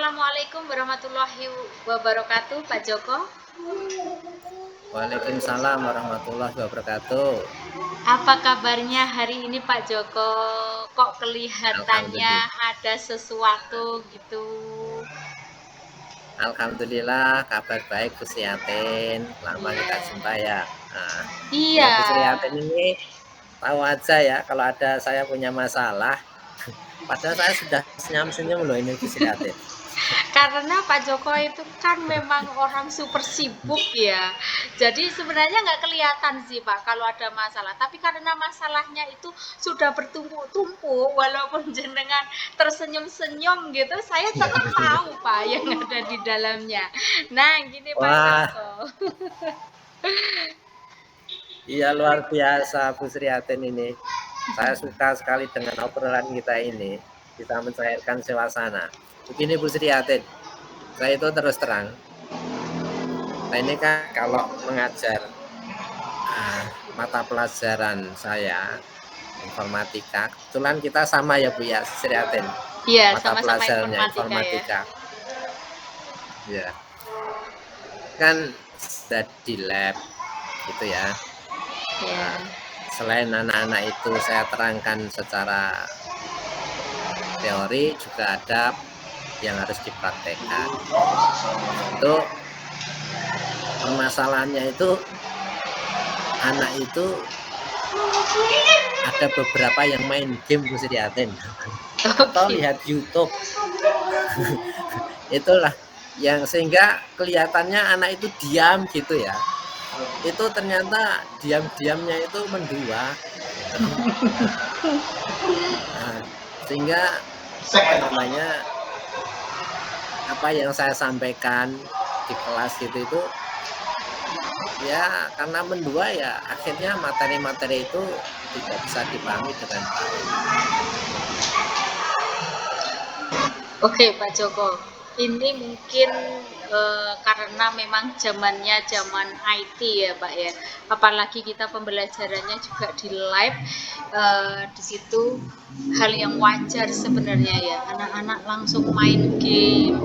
Assalamualaikum warahmatullahi wabarakatuh, Pak Joko. Waalaikumsalam warahmatullahi wabarakatuh. Apa kabarnya hari ini, Pak Joko? Kok kelihatannya Alhamdulillah, ada sesuatu gitu? Alhamdulillah kabar baik Bu Sriatin. Lama kita Iya. jumpa ya. Nah, ya Iya, Bu Sriatin ini tahu aja ya kalau ada saya punya masalah. Padahal saya sudah senyum-senyum loh ini Bu Sriatin. karena Pak Joko itu kan memang orang super sibuk ya. Jadi sebenarnya nggak kelihatan sih Pak kalau ada masalah. Tapi karena masalahnya itu sudah bertumpuk-tumpuk, walaupun jenengan tersenyum-senyum gitu, saya tetap tahu Pak yang ada di dalamnya. Nah, gini Pak Wah, Joko. iya luar biasa Bu Sriatin ini. Saya suka sekali dengan obrolan kita ini. Bisa mencairkan suasana. Begini Bu Sriatin, saya itu terus terang. Saya ini kan kalau mengajar mata pelajaran saya informatika, kebetulan kita sama ya Bu ya, Sriatin. Iya, Mata sama-sama pelajarannya informatika ya. informatika. Ya, kan sudah di lab gitu ya. Iya. Selain anak-anak itu saya terangkan secara teori, juga ada yang harus dipraktekkan. Itu permasalahannya itu anak itu ada beberapa yang main game Bu Sriatin atau Oke. lihat YouTube. Itulah yang sehingga kelihatannya anak itu diam gitu ya. Itu ternyata diam-diamnya itu mendua. Nah, sehingga apa yang saya sampaikan di kelas itu ya karena mendua ya akhirnya materi-materi itu tidak bisa dipahami dengan baik. Oke, Pak Joko. Ini mungkin karena memang zamannya zaman IT ya, Pak ya. Apalagi kita pembelajarannya juga di live, di situ hal yang wajar sebenarnya ya. Anak-anak langsung main game,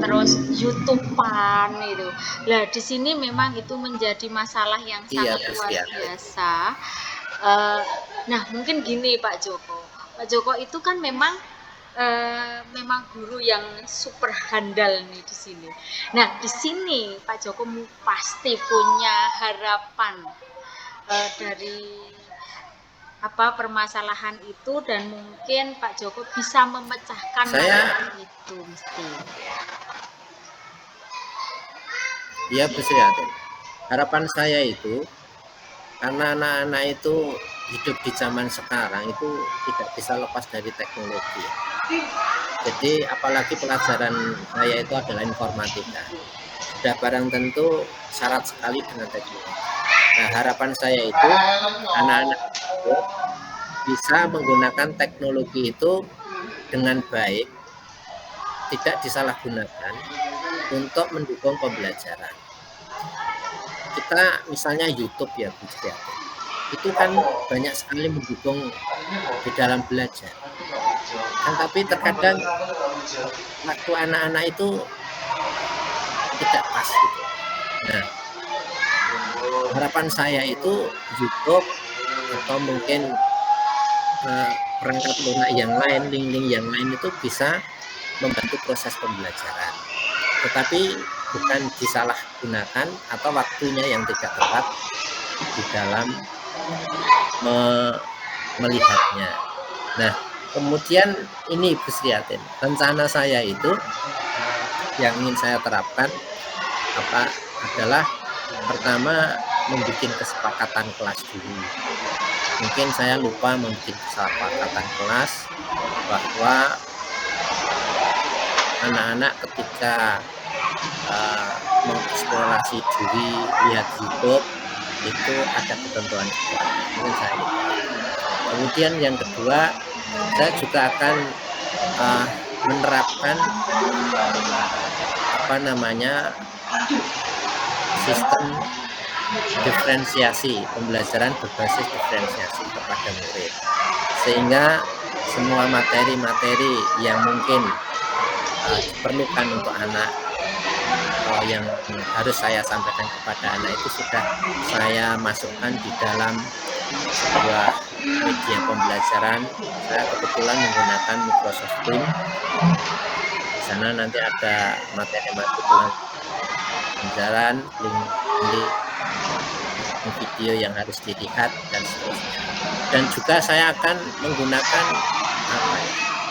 terus YouTube-an itu. Nah, di sini memang itu menjadi masalah yang Iya, sangat Bu luar Sriatin. biasa. Eh, nah, mungkin gini Pak Joko. Pak Joko itu kan memang guru yang super handal nih di sini. Nah, di sini Pak Joko pasti punya harapan dari apa permasalahan itu dan mungkin Pak Joko bisa memecahkan masalah itu mesti. Iya, Bu Sriatin. Harapan saya itu karena anak-anak itu hidup di zaman sekarang itu tidak bisa lepas dari teknologi. Jadi apalagi pelajaran saya itu adalah informatika. Sudah barang tentu syarat sekali dengan teknologi. Nah, harapan saya itu anak-anak itu bisa menggunakan teknologi itu dengan baik, tidak disalahgunakan untuk mendukung pembelajaran. Kita misalnya YouTube ya Bu Sriatin, itu kan banyak sekali mendukung di dalam belajar. Kan tapi terkadang waktu anak-anak itu tidak pas gitu. Nah, harapan saya itu YouTube atau mungkin perangkat lunak yang lain, link-link yang lain itu bisa membantu proses pembelajaran. Tetapi bukan disalahgunakan atau waktunya yang tidak tepat di dalam melihatnya. Nah, kemudian ini Bu Sriatin, rencana saya itu yang ingin saya terapkan adalah pertama membuat kesepakatan kelas dulu. Mungkin saya lupa membuat kesepakatan kelas bahwa anak-anak ketika mengeksplorasi diri lihat YouTube itu ada ketentuan juga. Mungkin saya lupa. Kemudian yang kedua, saya juga akan menerapkan sistem diferensiasi, pembelajaran berbasis diferensiasi kepada murid, sehingga semua materi-materi yang mungkin diperlukan untuk anak, yang harus saya sampaikan kepada anak itu sudah saya masukkan di dalam sebuah media pembelajaran. Saya kebetulan menggunakan Microsoft Teams. Di sana nanti ada materi-materi pelajaran, link video yang harus dilihat dan seterusnya. Dan juga saya akan menggunakan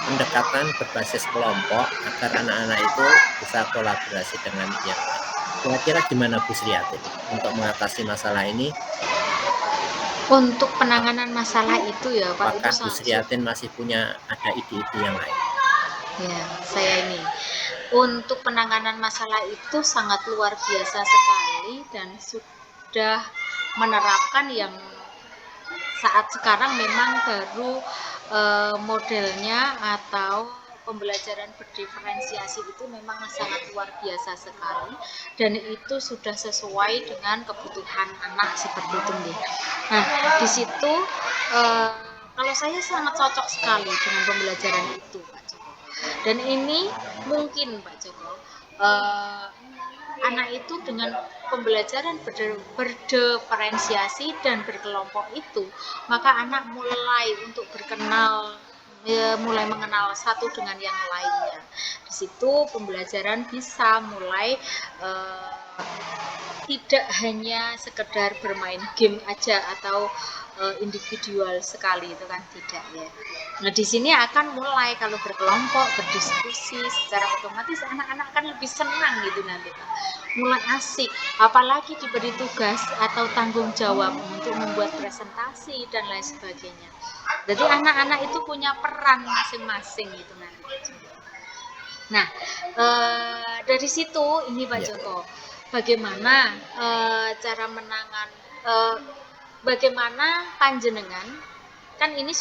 pendekatan berbasis kelompok agar anak-anak itu bisa kolaborasi dengan yang lain. Kira-kira gimana Bu Sriatin untuk mengatasi masalah ini? Untuk penanganan masalah itu ya Pak, Apakah itu Bu Sriatin masih punya ada ide-ide yang lain? ya, saya ini untuk penanganan masalah itu sangat luar biasa sekali dan sudah menerapkan yang saat sekarang memang baru modelnya atau pembelajaran berdiferensiasi itu memang sangat luar biasa sekali dan itu sudah sesuai dengan kebutuhan anak seperti itu nih. Nah, di situ kalau saya sangat cocok sekali dengan pembelajaran itu Pak Joko. Dan ini mungkin Pak Joko anak itu dengan pembelajaran berdiferensiasi dan berkelompok itu, maka anak mulai untuk berkenal, mulai mengenal satu dengan yang lainnya. Di situ pembelajaran bisa mulai tidak hanya sekedar bermain game aja atau individual sekali, itu kan tidak ya. Nah, di sini akan mulai kalau berkelompok, berdiskusi secara otomatis anak-anak akan lebih senang gitu nanti Pak. Mulai asik, apalagi diberi tugas atau tanggung jawab untuk membuat presentasi dan lain sebagainya. Jadi anak-anak itu punya peran masing-masing gitu nanti. Nah, dari situ ini Pak Joko, bagaimana cara bagaimana panjenengan kan ini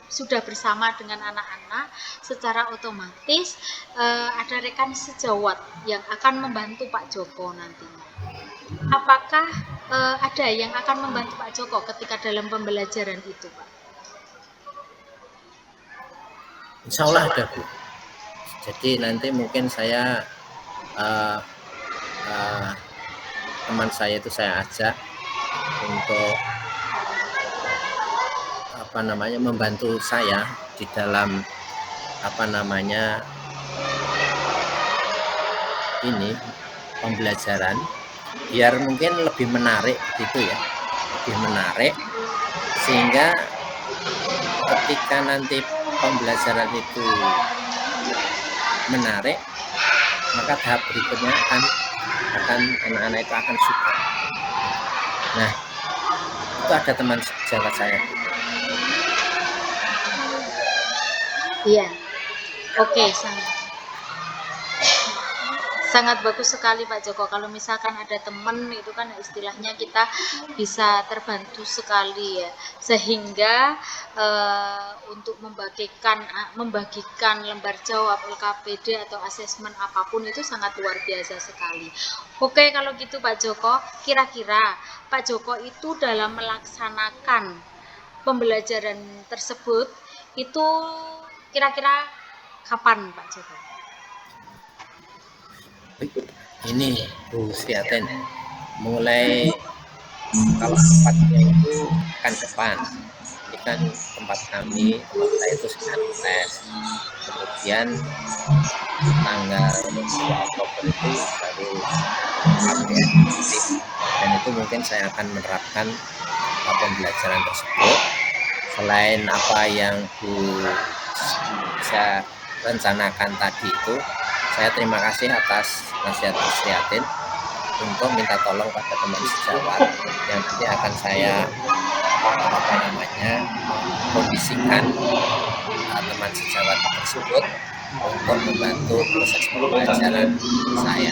sudah bersama dengan anak-anak, secara otomatis ada rekan sejawat yang akan membantu Pak Joko nantinya. Apakah ada yang akan membantu Pak Joko ketika dalam pembelajaran itu Pak? Insya Allah ada Bu. Jadi nanti mungkin saya teman saya itu saya ajak untuk membantu saya di dalam ini pembelajaran, biar mungkin lebih menarik gitu ya, lebih menarik sehingga ketika nanti pembelajaran itu menarik, maka tahap berikutnya akan anak-anak itu akan suka. Nah, itu ada teman sejawat saya. Iya, oke, sangat bagus sekali Pak Joko. Kalau misalkan ada teman itu kan istilahnya kita bisa terbantu sekali ya, sehingga untuk membagikan lembar jawab LKPD atau asesmen apapun itu sangat luar biasa sekali. Oke, kalau gitu Pak Joko, kira-kira Pak Joko itu dalam melaksanakan pembelajaran tersebut itu kira-kira kapan Pak Joko? Ini Bu Sriatin, mulai kalau tempatnya itu kan depan, ini kan tempat saya itu sedang tes, kemudian tanggal 2 Oktober itu baru aktif, dan itu mungkin saya akan menerapkan pembelajaran tersebut. Selain apa yang Bu bisa rencanakan tadi itu, saya terima kasih atas nasihat Bu Sriatin untuk minta tolong pada teman sejawat yang nanti akan saya kondisikan teman sejawat tersebut untuk membantu proses pembelajaran saya.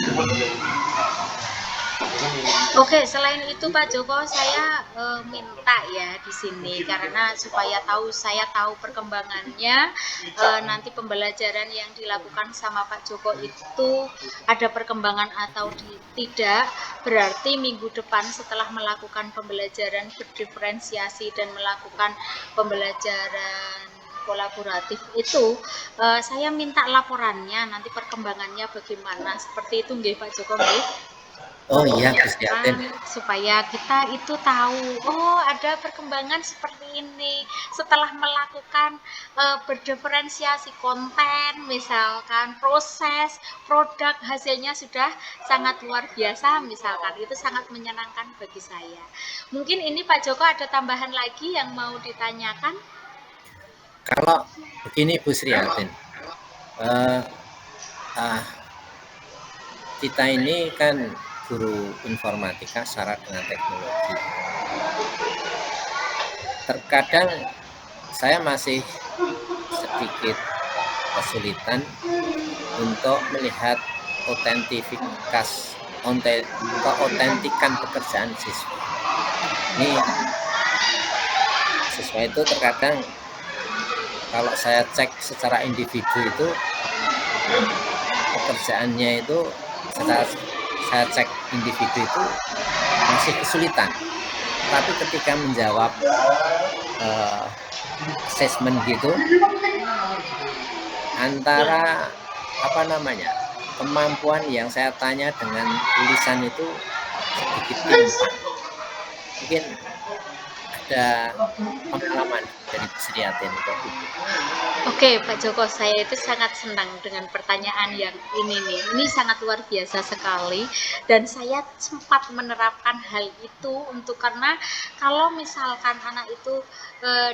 Oke, selain itu Pak Joko, saya minta ya di sini karena supaya saya tahu perkembangannya nanti pembelajaran yang dilakukan sama Pak Joko itu ada perkembangan atau tidak. Berarti minggu depan setelah melakukan pembelajaran berdiferensiasi dan melakukan pembelajaran kolaboratif itu saya minta laporannya nanti perkembangannya bagaimana, seperti itu nggih Pak Joko nggih. Oh iya, Bu Sri Atin. Supaya kita itu tahu, oh ada perkembangan seperti ini setelah melakukan berdiferensiasi konten, misalkan proses produk hasilnya sudah sangat luar biasa, misalkan itu sangat menyenangkan bagi saya. Mungkin ini Pak Joko ada tambahan lagi yang mau ditanyakan? Kalau begini Bu Sri Atin, eh, ah, kita ini kan guru informatika syarat dengan teknologi. Terkadang saya masih sedikit kesulitan untuk melihat keotentikan pekerjaan siswa. Ini siswa itu terkadang kalau saya cek secara individu itu pekerjaannya itu secara saya cek individu itu masih kesulitan, tapi ketika menjawab assessment gitu, antara kemampuan yang saya tanya dengan tulisan itu sedikit timpang. Mungkin ada pengalaman dari Bu Sri Atin untuk itu. Oke, Pak Joko, saya itu sangat senang dengan pertanyaan yang ini nih. Ini sangat luar biasa sekali dan saya sempat menerapkan hal itu karena kalau misalkan anak itu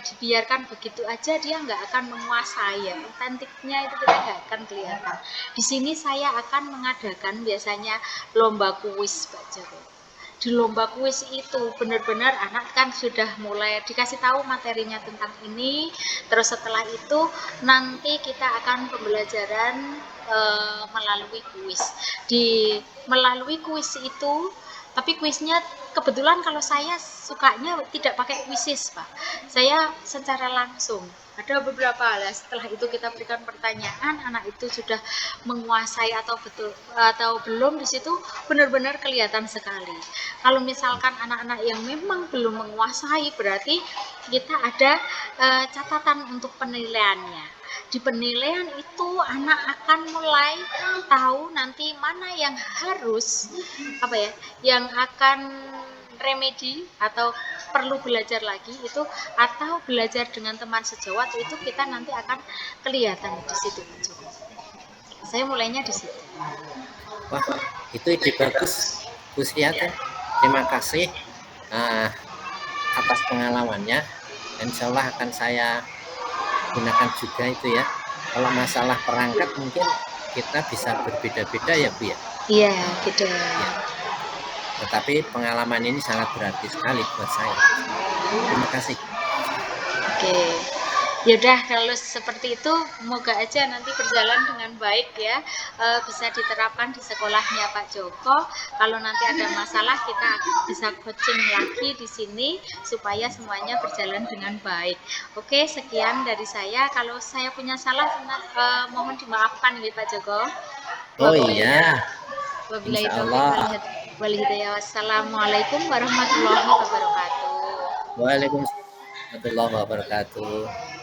dibiarkan begitu aja dia nggak akan menguasai ya, otentiknya itu kita nggak akan kelihatan. Di sini saya akan mengadakan biasanya lomba kuis, Pak Joko. Di lomba kuis itu benar-benar anak kan sudah mulai dikasih tahu materinya tentang ini, terus setelah itu nanti kita akan pembelajaran melalui kuis. Melalui kuis itu, tapi kuisnya kebetulan kalau saya sukanya tidak pakai kuisis Pak, saya secara langsung. Ada beberapa hal setelah itu kita berikan pertanyaan, anak itu sudah menguasai atau belum, di situ benar-benar kelihatan sekali. Kalau misalkan anak-anak yang memang belum menguasai, berarti kita ada catatan untuk penilaiannya. Di penilaian itu anak akan mulai tahu nanti mana yang harus yang akan remedi atau perlu belajar lagi itu, atau belajar dengan teman sejawat itu kita nanti akan kelihatan di situ. Saya mulainya di situ. Wah, itu ide bagus Bu Sri Atin. Terima kasih atas pengalamannya. Insya Allah akan saya gunakan juga itu ya. Kalau masalah perangkat mungkin kita bisa berbeda-beda ya Bu ya. Iya, beda. Ya. Tetapi pengalaman ini sangat berarti sekali buat saya. Terima kasih. Oke. Yaudah, kalau seperti itu semoga aja nanti berjalan dengan baik ya, bisa diterapkan di sekolahnya Pak Joko. Kalau nanti ada masalah kita bisa coaching lagi di sini supaya semuanya berjalan dengan baik. Oke, sekian dari saya. Kalau saya punya salah mohon dimaafkan ya Pak Joko. Oh iya, Wabillahi insya Allah. wal hidayah. Wassalamualaikum warahmatullahi wabarakatuh. Waalaikumsalam warahmatullahi wabarakatuh.